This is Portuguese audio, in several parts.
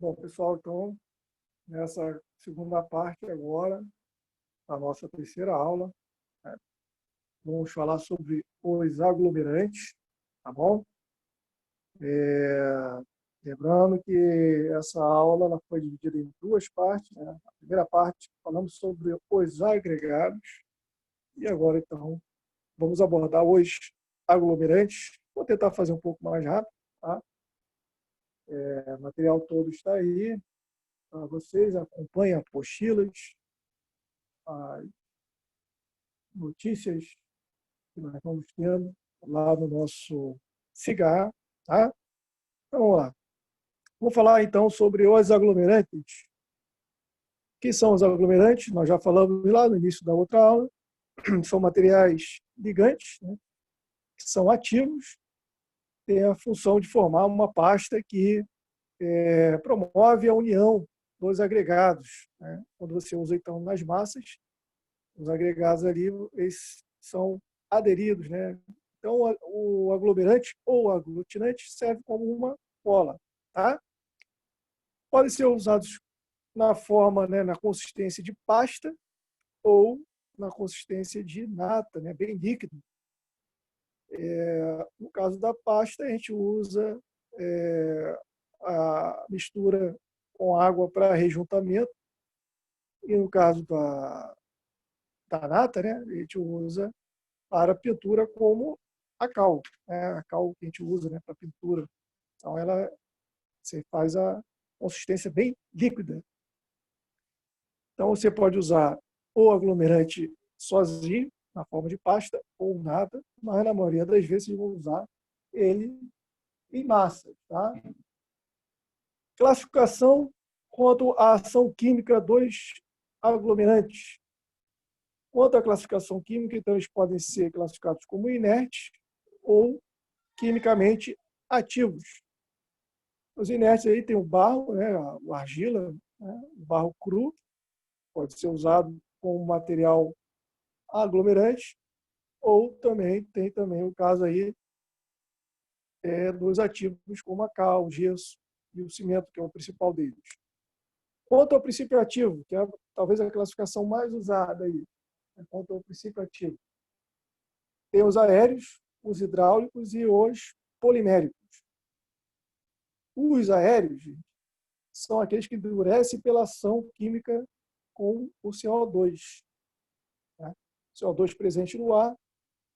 Bom, pessoal, então, nessa segunda parte agora, a nossa terceira aula, né, vamos falar sobre os aglomerantes, tá bom? Lembrando que essa aula ela foi dividida em duas partes, né? A primeira parte falamos sobre os agregados e agora, então, vamos abordar os aglomerantes. Vou tentar fazer um pouco mais rápido, tá? O material todo está aí para vocês, acompanhem apostilas, as notícias que nós vamos tendo lá no nosso cigarro, tá? Então, vamos lá. Vou falar então sobre os aglomerantes. O que são os aglomerantes? Nós já falamos lá no início da outra aula. São materiais ligantes, né, que são ativos, têm a função de formar uma pasta que promove a união dos agregados, né? Quando você usa então nas massas, os agregados ali eles são aderidos, né? Então, o aglomerante ou aglutinante serve como uma cola, tá? Podem ser usados na forma, né, na consistência de pasta ou na consistência de nata, né, bem líquido. No caso da pasta, a gente usa a mistura com água para rejuntamento, e no caso da nata, né, a gente usa para pintura como a cal, né, a cal que a gente usa, né, para pintura. Então, você faz a consistência bem líquida. Então, você pode usar o aglomerante sozinho, na forma de pasta, ou nada, mas na maioria das vezes eu vou usar ele em massa. Tá? Classificação quanto à ação química dos aglomerantes. Quanto à classificação química, então, eles podem ser classificados como inertes ou quimicamente ativos. Os inertes aí tem o barro, né, a argila, né, o barro cru, pode ser usado como material aglomerante, ou também tem também o caso aí dos ativos como a cal, o gesso e o cimento, que é o principal deles. Quanto ao princípio ativo, que é talvez a classificação mais usada aí, né, quanto ao princípio ativo, tem os aéreos, os hidráulicos e os poliméricos. Os aéreos, gente, são aqueles que endurecem pela ação química com o CO2. Né? CO2 presente no ar,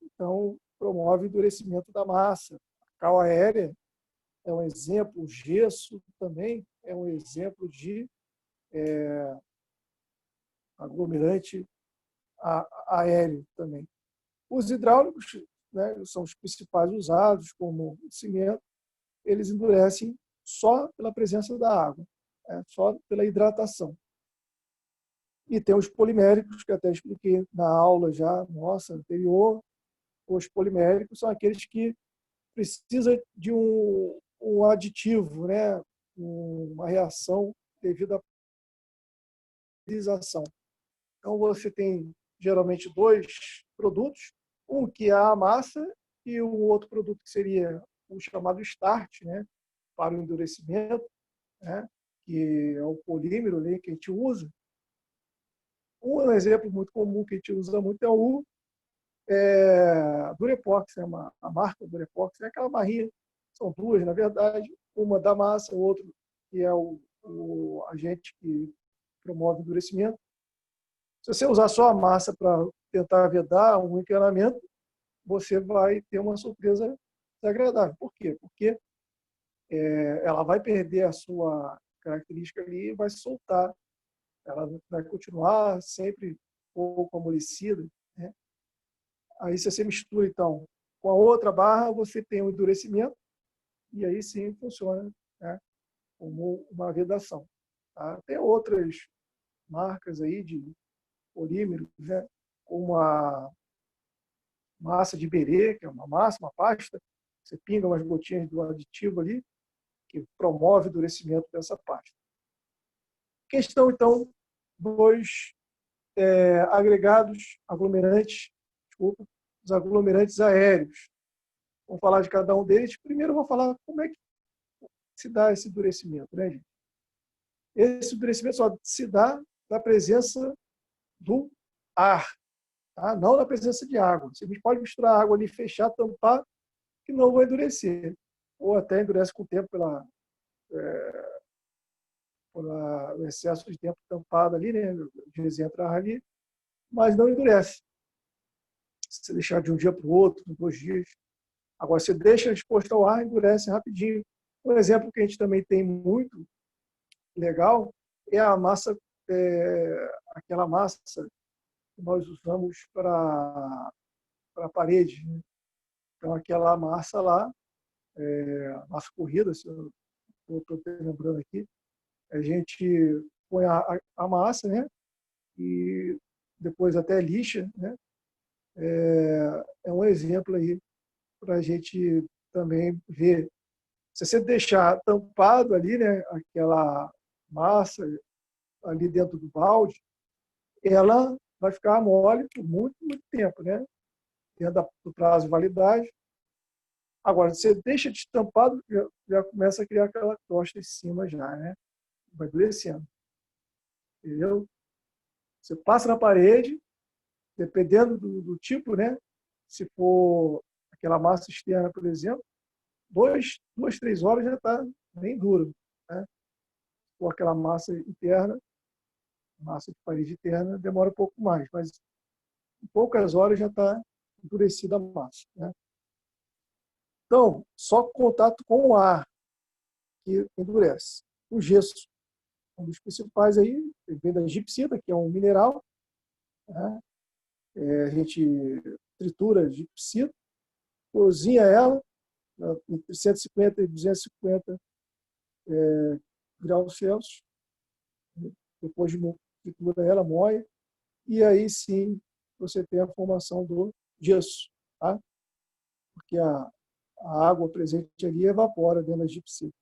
então promove o endurecimento da massa. A cal aérea é um exemplo, o gesso também é um exemplo de aglomerante aéreo também. Os hidráulicos, né, são os principais usados, como o cimento, eles endurecem só pela presença da água, né, só pela hidratação. E tem os poliméricos, que até expliquei na aula já nossa anterior. Os poliméricos são aqueles que precisam de um aditivo, né, uma reação devido à utilização. Então, você tem geralmente dois produtos, um que é a massa e o outro produto que seria o chamado start, né, para o endurecimento, né, que é o polímero ali que a gente usa. Um exemplo muito comum que a gente usa muito é o Durepox, né, a marca Durepox, é aquela barrinha, são duas, na verdade, uma da massa, o outro que é o agente que promove o endurecimento. Se você usar só a massa para tentar vedar um encanamento, você vai ter uma surpresa desagradável. Por quê? Porque ela vai perder a sua característica ali e vai soltar. Ela vai continuar sempre um pouco amolecida, né? Aí, se você mistura, então, com a outra barra, você tem um endurecimento e aí sim funciona, né, como uma vedação. Tá? Tem outras marcas aí de polímeros, né, como a massa de Berê, que é uma massa, uma pasta, você pinga umas gotinhas do aditivo ali, que promove o endurecimento dessa pasta. Questão, então, dos agregados, aglomerantes, desculpa, os aglomerantes aéreos. Vamos falar de cada um deles. Primeiro, eu vou falar como é que se dá esse endurecimento, né, gente? Esse endurecimento só se dá na presença do ar, tá? Não na presença de água. Você pode misturar água ali, fechar, tampar, que não vai endurecer. Ou até endurece com o tempo pelo excesso de tempo tampado ali, né? O resenha entrar ali, mas não endurece. Se você deixar de um dia para o outro, 2 dias. Agora, você deixa exposto ao ar, endurece rapidinho. Um exemplo que a gente também tem muito legal é a massa, aquela massa que nós usamos para a parede, né? Então, aquela massa lá, massa corrida, se eu estou lembrando aqui, a gente põe a massa, né? E depois até lixa, né? É um exemplo aí para a gente também ver. Se você deixar tampado ali, né, aquela massa ali dentro do balde, ela vai ficar mole por muito, muito tempo, né? Dentro do prazo de validade. Agora, se você deixa destampado, já começa a criar aquela crosta em cima já, né? Vai endurecendo, entendeu? Você passa na parede, dependendo do tipo, né? Se for aquela massa externa, por exemplo, 2, 3 horas já está bem duro, né? Se for aquela massa interna, massa de parede interna, demora um pouco mais, mas em poucas horas já está endurecida a massa, né? Então, só contato com o ar que endurece. O gesso, um dos principais aí, vem da gipsita, que é um mineral, né? A gente tritura a gipsita, cozinha ela, né, entre 150 e 250 graus Celsius, depois de tritura ela, moe, e aí sim você tem a formação do gesso, tá? Porque a água presente ali evapora dentro da gipsita.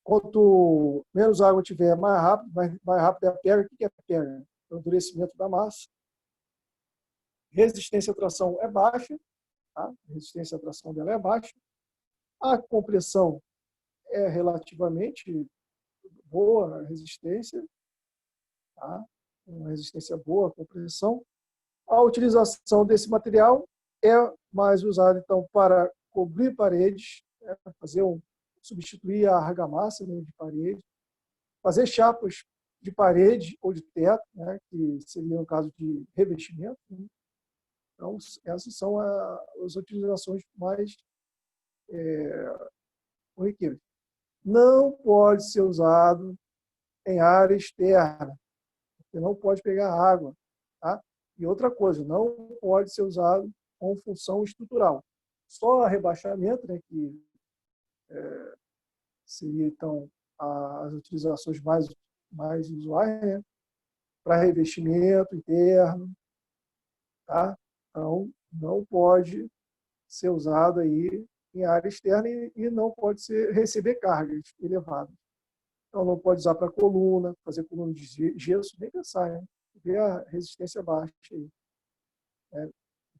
Quanto menos água tiver, mais rápido é a pega. O que é a pega? É o endurecimento da massa. Resistência à tração é baixa, tá? A resistência à tração dela é baixa. A compressão é relativamente boa, a resistência, tá? Uma resistência boa à compressão. A utilização desse material é mais usada, então, para cobrir paredes, né? Substituir a argamassa, né, de parede, fazer chapas de parede ou de teto, né, que seria no caso de revestimento, né? Então, essas são as utilizações mais corriqueiras. Não pode ser usado em área externa, porque não pode pegar água, tá? E outra coisa, não pode ser usado com função estrutural. Só rebaixamento, né, que seria, então, as utilizações mais usuais, né, para revestimento interno, tá? Então, não pode ser usado aí em área externa e não pode receber cargas elevadas. Então, não pode usar para coluna, fazer coluna de gesso, nem pensar, né? Ver a resistência baixa aí, né?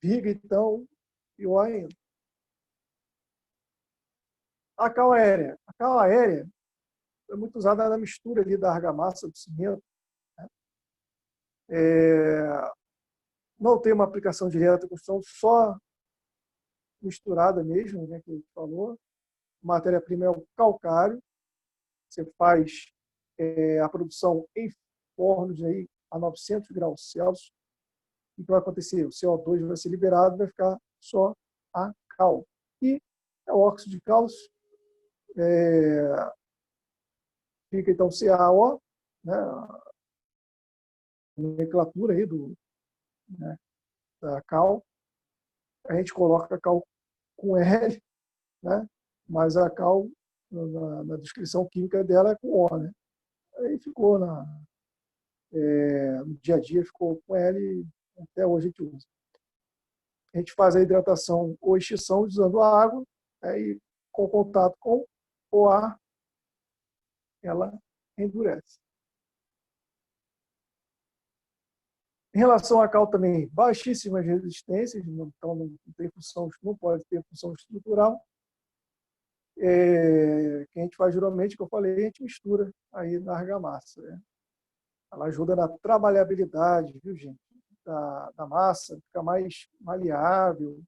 Viga, então, pior ainda. A cal aérea. A cal aérea é muito usada na mistura ali da argamassa, do cimento, né? Não tem uma aplicação direta, construção só misturada mesmo, né, que a gente falou. A matéria-prima é o calcário. Você faz a produção em fornos aí a 900 graus Celsius. O que vai acontecer? O CO2 vai ser liberado, vai ficar só a cal. E é o óxido de cálcio, fica então CaO, né, a nomenclatura aí né, da cal. A gente coloca a cal com L, né, mas a cal, na descrição química dela, é com O, né? Aí ficou no dia a dia, ficou com L, até hoje a gente usa. A gente faz a hidratação ou extinção usando a água, e com contato com o ar, ela endurece. Em relação à cal também, baixíssimas resistências, então não tem função, não pode ter função estrutural. que a gente faz geralmente, que eu falei, a gente mistura aí na argamassa, né? Ela ajuda na trabalhabilidade, viu, gente? Da massa, fica mais maleável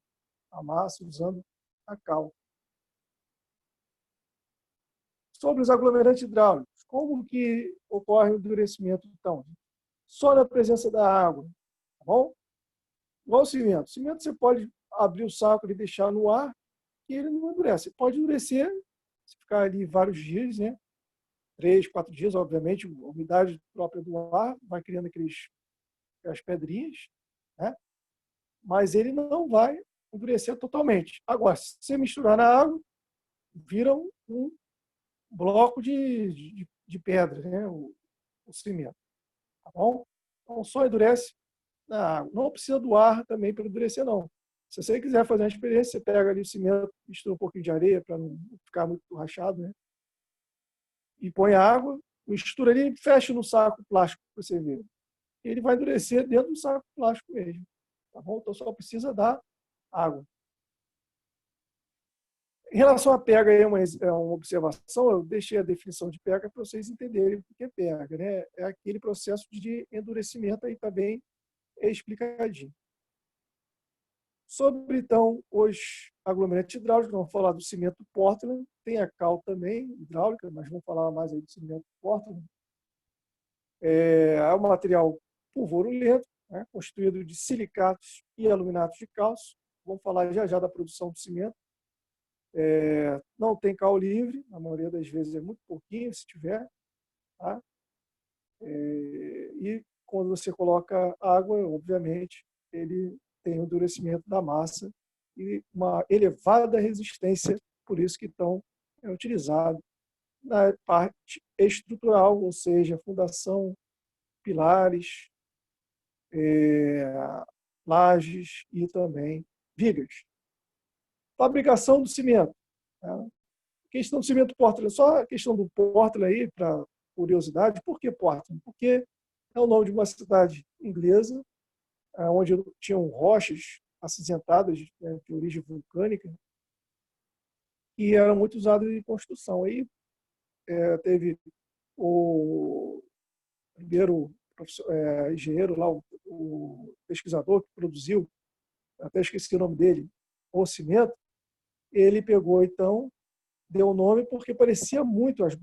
a massa usando a cal. Sobre os aglomerantes hidráulicos, como que ocorre o endurecimento, então? Só na presença da água, tá bom? Igual o cimento. O cimento você pode abrir o saco e deixar no ar e ele não endurece. Pode endurecer se ficar ali vários dias, né? 3, 4 dias, obviamente, a umidade própria do ar vai criando aquelas pedrinhas, né? Mas ele não vai endurecer totalmente. Agora, se você misturar na água, vira um bloco de pedra, né? O cimento, tá bom? Então, só endurece na água. Não precisa do ar também para endurecer, não. Se você quiser fazer uma experiência, você pega ali o cimento, mistura um pouquinho de areia para não ficar muito rachado, né? E põe água, mistura ali e fecha no saco plástico para você ver. Ele vai endurecer dentro do saco plástico mesmo, tá bom? Então só precisa dar água. Em relação à pega, é uma observação, eu deixei a definição de pega para vocês entenderem o que é pega, né? É aquele processo de endurecimento aí também é explicadinho. Sobre, então, os aglomerantes hidráulicos, vamos falar do cimento Portland, tem a cal também, hidráulica, mas vamos falar mais aí do cimento Portland. É um material pulvorulento, né, construído de silicatos e aluminatos de cálcio. Vamos falar já já da produção do cimento. Não tem cal livre, na maioria das vezes é muito pouquinho, se tiver. Tá? E quando você coloca água, obviamente, ele tem o endurecimento da massa e uma elevada resistência, por isso que estão utilizados na parte estrutural, ou seja, fundação, pilares, lajes e também vigas. Fabricação do cimento. Tá? Questão do cimento Portland, só a questão do Portland aí, para curiosidade, por que Portland? Porque é o nome de uma cidade inglesa, onde tinham rochas acinzentadas, né, de origem vulcânica, que eram muito usadas em construção. Aí teve o primeiro engenheiro lá, o pesquisador que produziu, até esqueci o nome dele, o cimento, ele pegou, então, deu o nome porque parecia muito os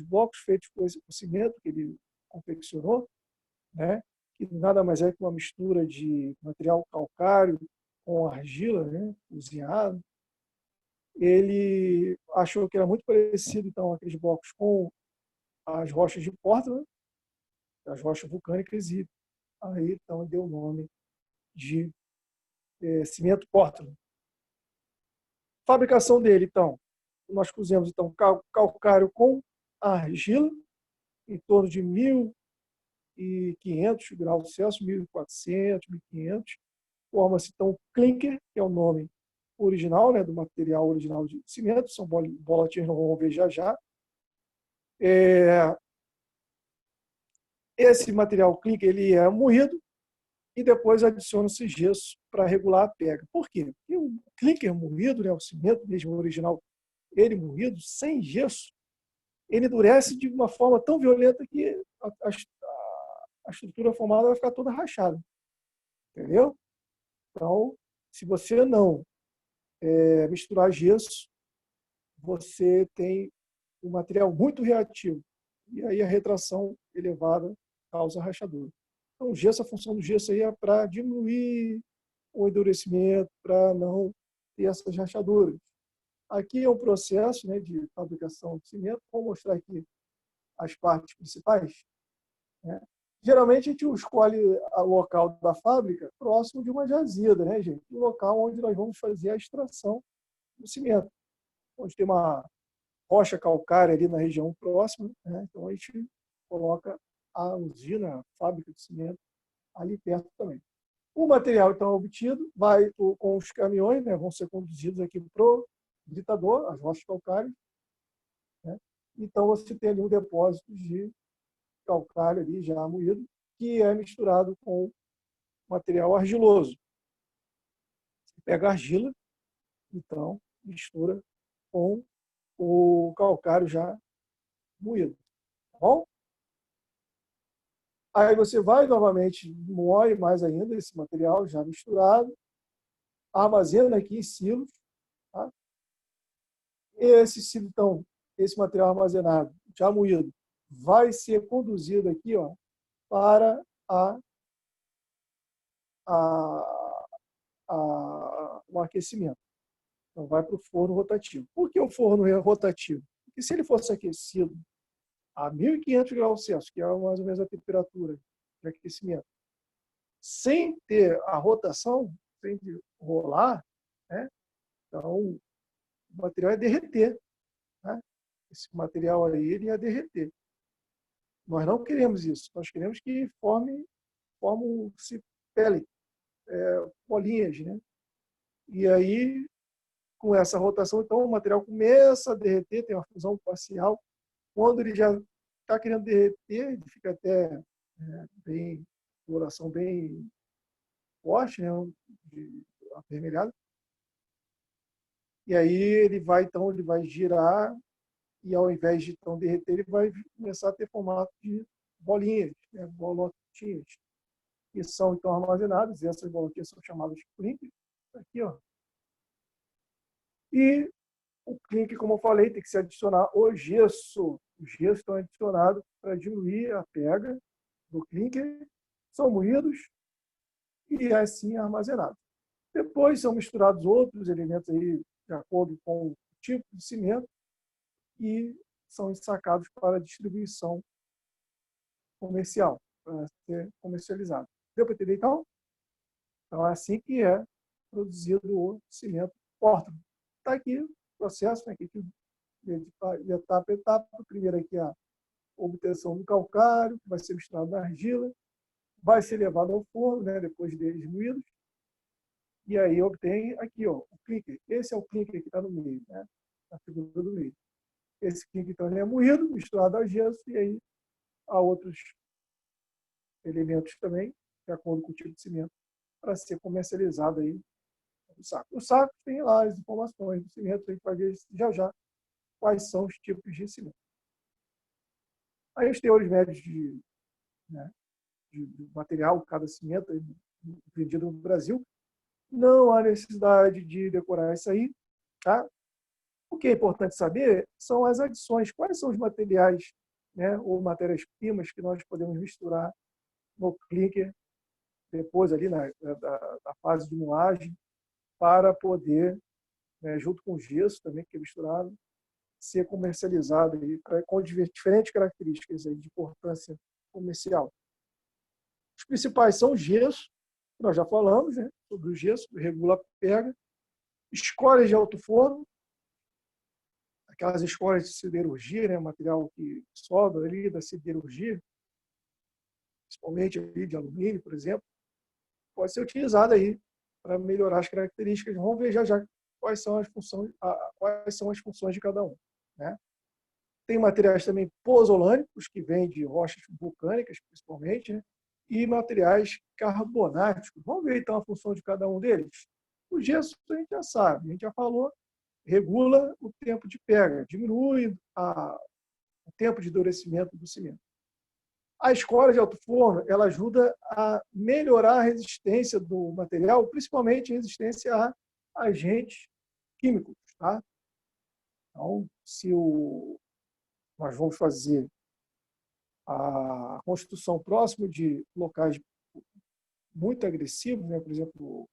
blocos feitos com cimento que ele confeccionou, né? Que nada mais é que uma mistura de material calcário com argila, né? Cozinhado. Ele achou que era muito parecido, então, aqueles blocos com as rochas de Portland, as rochas vulcânicas, e aí, então, deu o nome de cimento Portland. Fabricação dele, então, nós cozemos então calcário com argila, em torno de 1.500 graus Celsius, 1.400, 1.500. Forma-se então clinker, que é o nome original, né, do material original de cimento, são bolotinhas, não vamos ver já já. Esse material clinker ele é moído e depois adiciona-se gesso para regular a pega. Por quê? Porque o clinker moído, né, o cimento mesmo original, ele moído, sem gesso, ele endurece de uma forma tão violenta que a estrutura formada vai ficar toda rachada. Entendeu? Então, se você não misturar gesso, você tem um material muito reativo. E aí a retração elevada causa rachadura. Então, o gesso, a função do gesso aí é para diminuir o endurecimento, para não ter essas rachaduras. Aqui é um processo, né, de fabricação de cimento. Vou mostrar aqui as partes principais. Né? Geralmente a gente escolhe o local da fábrica próximo de uma jazida, né, gente? O local onde nós vamos fazer a extração do cimento. Onde tem uma rocha calcária ali na região próxima, né? Então a gente coloca a usina, a fábrica de cimento ali perto também. O material então obtido vai com os caminhões, né, vão ser conduzidos aqui para o gritador, as rochas calcárias, né? Então você tem ali um depósito de calcário ali já moído, que é misturado com material argiloso. Você pega a argila, então mistura com calcário já moído. Tá bom? Aí você vai novamente, moe mais ainda esse material já misturado, armazena aqui em silos. Tá? Esse silo, então, esse material armazenado, já moído, vai ser conduzido aqui, ó, para a, o aquecimento. Então, vai para o forno rotativo. Por que o forno é rotativo? Porque se ele fosse aquecido a 1.500 graus Celsius, que é mais ou menos a temperatura de aquecimento, sem ter a rotação, sem rolar, né? Então o material ia derreter. Né? Esse material aí ele ia derreter. Nós não queremos isso. Nós queremos que formem-se pele, bolinhas. Né? E aí, com essa rotação, então o material começa a derreter, tem uma fusão parcial. Quando ele já está querendo derreter, ele fica até bem, coloração bem forte, né? De avermelhado. E aí então, ele vai girar e ao invés de então derreter, ele vai começar a ter formato de bolinhas, né? Bolotinhas, que são então armazenadas, e essas bolotinhas são chamadas de clinker. Aqui, ó. E o clinker, como eu falei, tem que se adicionar o gesso. Os gessos estão adicionados para diminuir a pega do clinker, são moídos e assim armazenados. Depois são misturados outros elementos aí, de acordo com o tipo de cimento, e são ensacados para distribuição comercial, para ser comercializado. Deu para entender, então? Então, é assim que é produzido o cimento Portland. Está aqui o processo, né, aqui, de etapa a etapa. Primeiro aqui a obtenção do calcário, que vai ser misturado na argila, vai ser levado ao forno, né, depois deles moídos, e aí obtém aqui, ó, o clinker. Esse é o clinker que está no meio, né, a figura do meio. Esse clinker, então, ele é moído, misturado a gesso, e aí há outros elementos também, de acordo com o tipo de cimento, para ser comercializado aí no saco. O saco tem lá as informações do cimento, a gente vai ver já quais são os tipos de cimento. Aí os teores médios né, de material, cada cimento vendido no Brasil, não há necessidade de decorar isso aí. Tá? O que é importante saber são as adições, quais são os materiais, né, ou matérias-primas que nós podemos misturar no clinker, depois ali da fase de moagem, para poder, né, junto com o gesso também, que é misturado, ser comercializado aí, com diferentes características aí de importância comercial. Os principais são o gesso, nós já falamos, né, sobre o gesso, regula a pega, escórias de alto forno, aquelas escórias de siderurgia, né, material que sobra ali da siderurgia, principalmente ali de alumínio, por exemplo, pode ser utilizado aí para melhorar as características. Vamos ver já quais são as funções de cada um. Né? Tem materiais também pozolânicos, que vêm de rochas vulcânicas, principalmente, né? E materiais carbonáticos. Vamos ver, então, a função de cada um deles? O gesso a gente já sabe, a gente já falou, regula o tempo de pega, diminui o tempo de endurecimento do cimento. A escória de alto forno, ela ajuda a melhorar a resistência do material, principalmente a resistência a agentes químicos. Tá? Então, se nós vamos fazer a construção próximo de locais muito agressivos, né? Por exemplo,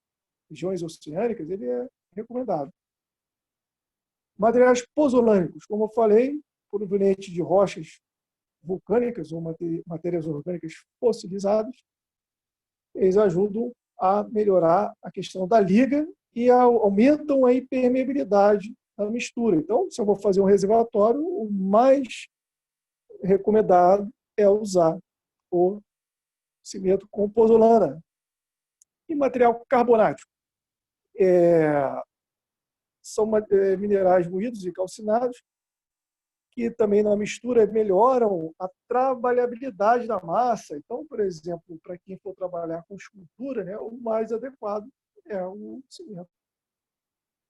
regiões oceânicas, ele é recomendado. Materiais pozolânicos, como eu falei, provenientes de rochas vulcânicas ou matérias orgânicas fossilizadas, eles ajudam a melhorar a questão da liga e aumentam a impermeabilidade da mistura. Então, se eu vou fazer um reservatório, o mais recomendado é usar o cimento com pozolana. E material carbonático. São minerais moídos e calcinados que também na mistura melhoram a trabalhabilidade da massa. Então, por exemplo, para quem for trabalhar com escultura, né, o mais adequado é o cimento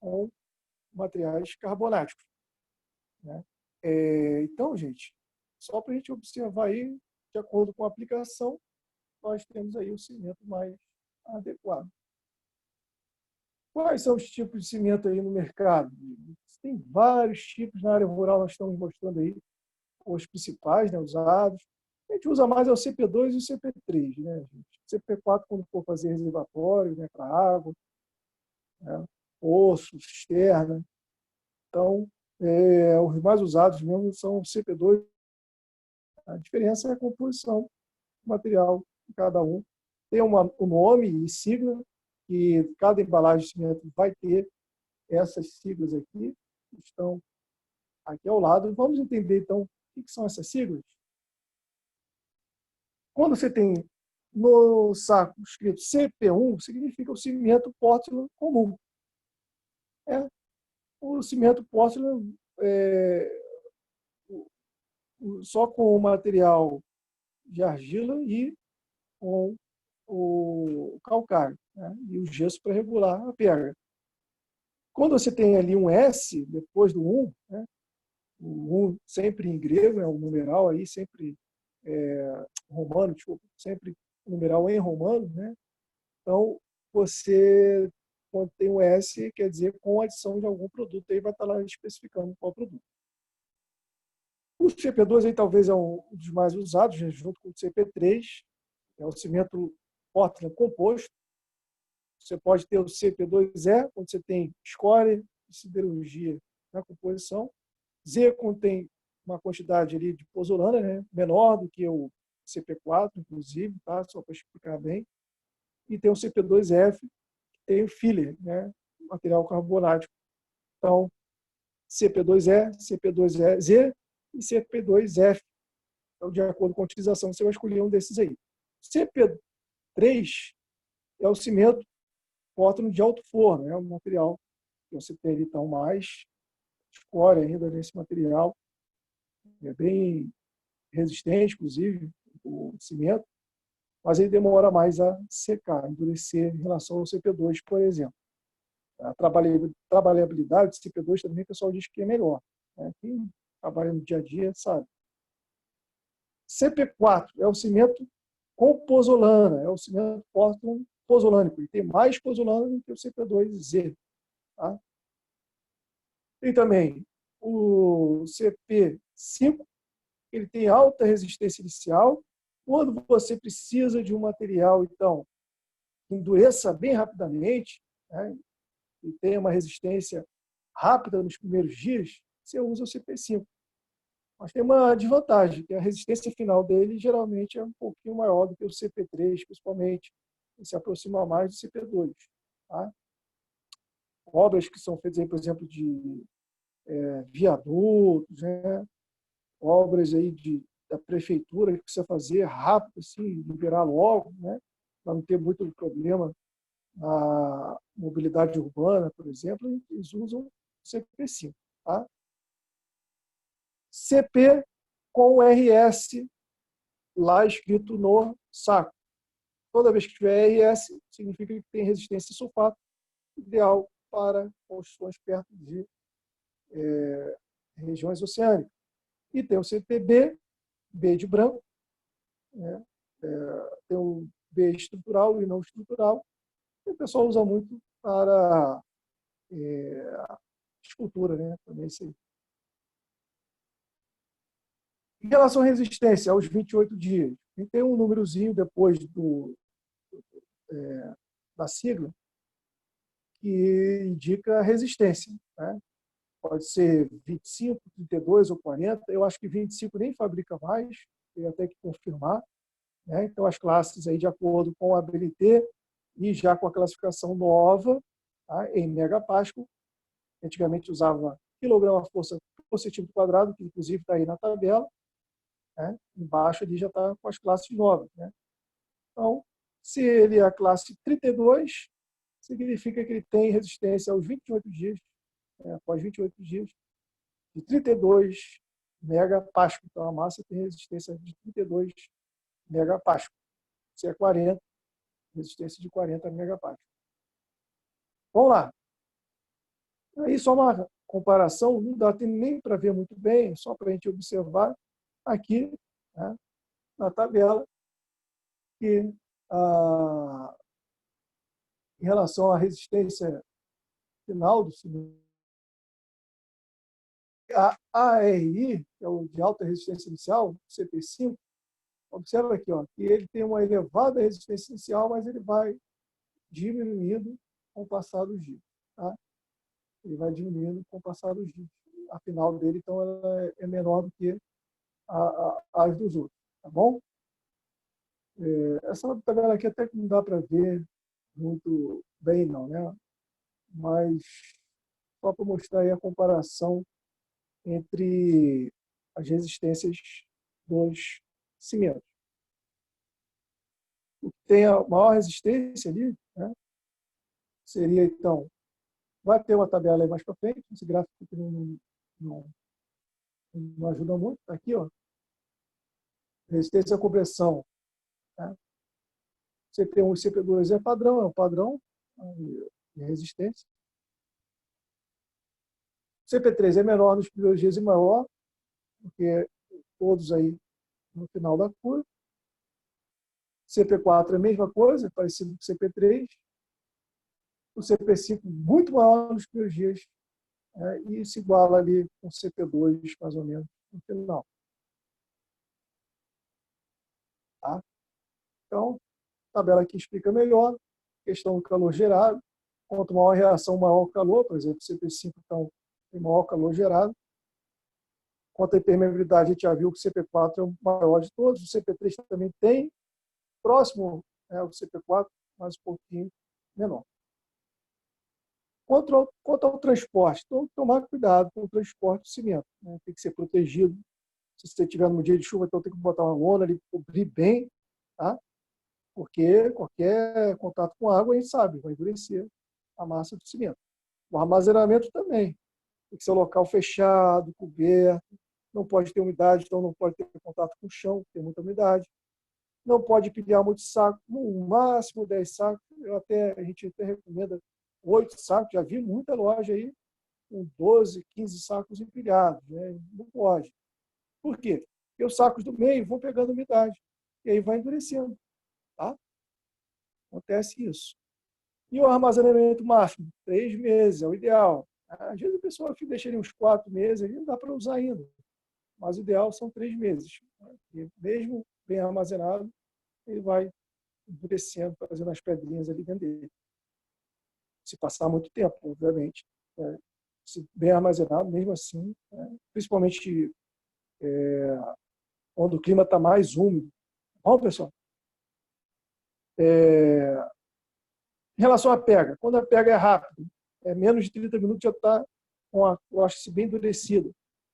com materiais carbonáticos. Né? Então, gente, só para a gente observar aí, de acordo com a aplicação, nós temos aí o cimento mais adequado. Quais são os tipos de cimento aí no mercado? Tem vários tipos na área rural, nós estamos mostrando aí os principais, né, usados. A gente usa mais é o CP2 e o CP3, né, gente? CP4 quando for fazer reservatório, né, para água, né, poço, cisterna. Então, os mais usados mesmo são o CP2. A diferença é a composição do material de cada um. Tem um nome e sigla, que cada embalagem de cimento vai ter essas siglas aqui, que estão aqui ao lado. Vamos entender, então, o que são essas siglas? Quando você tem no saco escrito CP1, significa o cimento Portland comum. O cimento Portland só com o material de argila e com o calcário, né? E o gesso para regular a pH. Quando você tem ali um S depois do 1, né? O 1 sempre em grego, é um numeral aí, sempre romano, desculpa, sempre um numeral em romano, né? Então, você, quando tem um S, quer dizer com adição de algum produto, aí vai estar lá especificando qual produto. O CP2 aí talvez é um dos mais usados, né, junto com o CP3, é o cimento Portland composto. Você pode ter o CP2E, quando você tem escória e siderurgia na composição. Z contém uma quantidade ali de pozolana, né, menor do que o CP4, inclusive, tá? Só para explicar bem. E tem o CP2F, que tem o filler, né, material carbonático. Então, CP2E, CP2Z e CP2F. Então, de acordo com a utilização, você vai escolher um desses aí. CP3 é o cimento Portland de alto forno, é um material que você tem ali, então, mais escória ainda nesse material. É bem resistente, inclusive, o cimento, mas ele demora mais a secar, endurecer em relação ao CP2, por exemplo. A trabalhabilidade do CP2 também o pessoal diz que é melhor, né? Quem trabalha no dia a dia sabe. CP4 é o cimento com pozolana, é o cimento Portland pozolânico. Ele tem mais pozolana do que o CP2Z. Tá? Tem também o CP5, ele tem alta resistência inicial. Quando você precisa de um material, então, que endureça bem rapidamente, né, e tenha uma resistência rápida nos primeiros dias, você usa o CP5. Mas tem uma desvantagem, que a resistência final dele geralmente é um pouquinho maior do que o CP3, principalmente. Ele se aproxima mais do CP2. Tá? Obras que são feitas, aí, por exemplo, de viadutos, né? Obras aí da prefeitura que precisa fazer rápido, assim, liberar logo, né? Para não ter muito problema na mobilidade urbana, por exemplo, eles usam o CP5. Tá? CP com RS lá escrito no saco. Toda vez que tiver RS, significa que tem resistência a sulfato, ideal para construções perto de regiões oceânicas. E tem o CPB, B de branco, né? Tem o B estrutural e não estrutural, que o pessoal usa muito para escultura, né? Também sei. Em relação à resistência, aos 28 dias, tem um númerozinho depois da sigla que indica a resistência. Né? Pode ser 25, 32 ou 40. Eu acho que 25 nem fabrica mais, tem até que confirmar. Né? Então, as classes, aí, de acordo com a ABNT e já com a classificação nova, tá? Em megapascal, antigamente usava quilograma-força por centímetro quadrado, que inclusive está aí na tabela. Né? Embaixo ali já está com as classes novas. Né? Então, se ele é a classe 32, significa que ele tem resistência aos 28 dias, após 28 dias, de 32 megapascal. Então, a massa tem resistência de 32 megapascal. Se é 40, resistência de 40 megapascal. Vamos lá. Aí, só uma comparação, não dá nem para ver muito bem, só para a gente observar aqui, né, na tabela, que em relação à resistência final do cimento, a ARI, que é o de alta resistência inicial, CP5, observa aqui, ó, que ele tem uma elevada resistência inicial, mas ele vai diminuindo com o passar dos dias. Tá? Ele vai diminuindo com o passar dos dias. A final dele, então, ela é menor do que as dos outros. Tá bom? Essa tabela aqui até que não dá para ver muito bem, não, né? Mas só para mostrar aí a comparação entre as resistências dos cimentos. O que tem a maior resistência ali, né, seria, então, vai ter uma tabela aí mais para frente, esse gráfico que não ajuda muito, está aqui, ó, resistência à compressão. Né? CP1 e CP2 é o padrão de resistência. CP3 é menor nos primeiros dias e maior, porque todos aí no final da curva. CP4 é a mesma coisa, parecido com o CP3. O CP5 muito maior nos primeiros dias, né, e se iguala ali com o CP2, mais ou menos, no final. Tá? Então, a tabela aqui explica melhor a questão do calor gerado. Quanto maior a reação, maior o calor. Por exemplo, o CP5 então, tem maior calor gerado. Quanto à impermeabilidade, a gente já viu que o CP4 é o maior de todos. O CP3 também tem, próximo ao CP4, mas um pouquinho menor. Quanto ao transporte, então, tomar cuidado com o transporte de cimento. Né? Tem que ser protegido. Se você estiver num dia de chuva, então tem que botar uma lona ali, cobrir bem, tá? Porque qualquer contato com água, a gente sabe, vai endurecer a massa do cimento. O armazenamento também. Tem que ser um local fechado, coberto, não pode ter umidade, então não pode ter contato com o chão, tem muita umidade. Não pode pilhar muito saco, no máximo 10 sacos. A gente até recomenda 8 sacos, já vi muita loja aí com 12, 15 sacos empilhados. Né? Não pode. Por quê? Porque os sacos do meio vão pegando umidade e aí vai endurecendo. Tá? Acontece isso. E o armazenamento máximo? 3 meses, é o ideal. Às vezes a pessoa deixa ali uns 4 meses, ele não dá para usar ainda. Mas o ideal são 3 meses. E mesmo bem armazenado, ele vai endurecendo, fazendo as pedrinhas ali dentro dele. Se passar muito tempo, obviamente. Se bem armazenado, mesmo assim, principalmente quando o clima está mais úmido. Bom, pessoal? Em relação à pega, quando a pega é rápida, menos de 30 minutos já está com a crosta bem endurecida.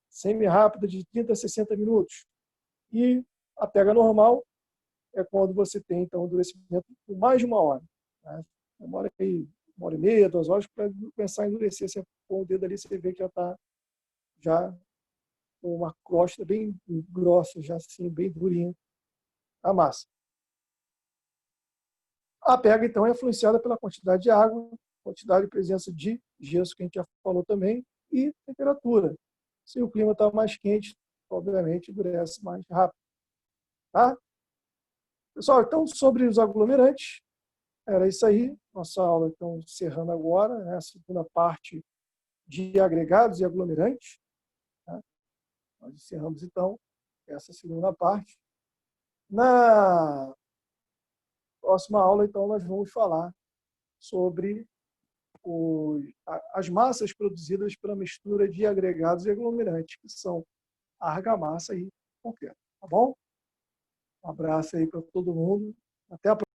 Semi-rápida de 30 a 60 minutos. E a pega normal é quando você tem, então, um endurecimento por mais de 1 hora. Né? Demora aí 1h30, 2 horas para começar a endurecer. Você põe o dedo ali, você vê que já está com uma crosta bem grossa, já assim, bem durinha a massa. A pega, então, é influenciada pela quantidade de água, quantidade de presença de gesso, que a gente já falou também, e temperatura. Se o clima está mais quente, obviamente, endurece mais rápido. Tá? Pessoal, então, sobre os aglomerantes, era isso aí. Nossa aula, então, encerrando agora, né, a segunda parte de agregados e aglomerantes. Tá? Nós encerramos, então, essa segunda parte. Na próxima aula, então, nós vamos falar sobre as massas produzidas pela mistura de agregados e aglomerantes, que são a argamassa e concreto. Tá bom? Um abraço aí para todo mundo. Até a próxima.